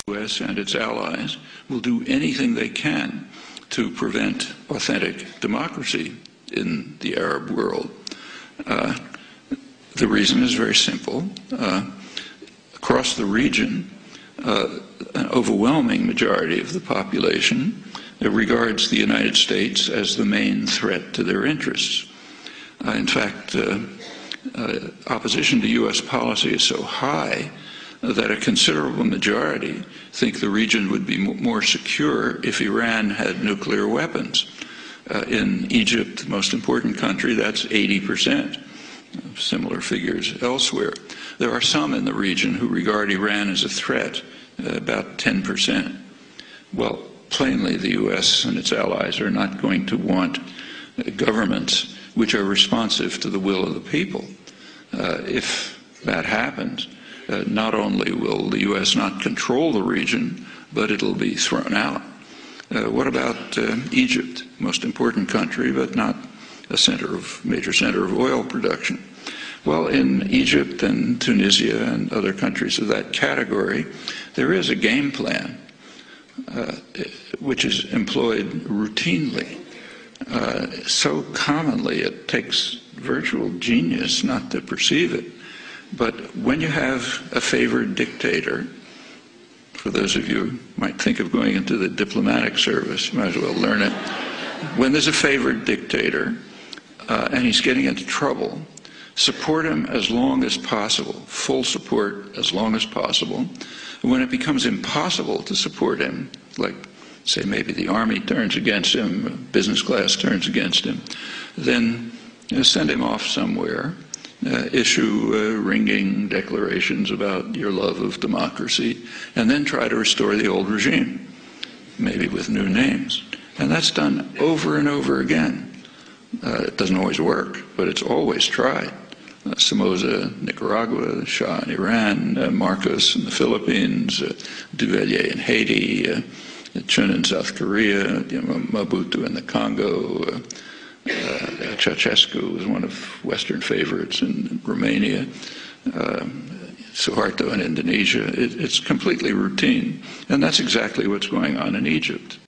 The U.S. and its allies will do anything they can to prevent authentic democracy in the Arab world. The reason is very simple. Across the region, an overwhelming majority of the population regards the United States as the main threat to their interests. In fact, opposition to U.S. policy is so high that a considerable majority think the region would be more secure if Iran had nuclear weapons. In Egypt, the most important country, that's 80%. Similar figures elsewhere. There are some in the region who regard Iran as a threat, about 10%. Well, plainly the U.S. and its allies are not going to want governments which are responsive to the will of the people. If that happens, not only will the U.S. not control the region, but it'll be thrown out. What about Egypt, most important country, but not a major center of oil production? Well, in Egypt and Tunisia and other countries of that category, there is a game plan which is employed routinely. So commonly it takes virtual genius not to perceive it. But when you have a favored dictator, for those of you who might think of going into the diplomatic service, you might as well learn it. When there's a favored dictator and he's getting into trouble, support him as long as possible, full support as long as possible. When it becomes impossible to support him, like say maybe the army turns against him, business class turns against him, then send him off somewhere, issue ringing declarations about your love of democracy, and then try to restore the old regime, maybe with new names. And that's done over and over again. It doesn't always work, but it's always tried. Somoza, Nicaragua, Shah in Iran, Marcos in the Philippines, Duvalier in Haiti, Chun in South Korea, Mobutu in the Congo, Ceausescu was one of Western favorites in Romania, Suharto in Indonesia. It's completely routine, and that's exactly what's going on in Egypt.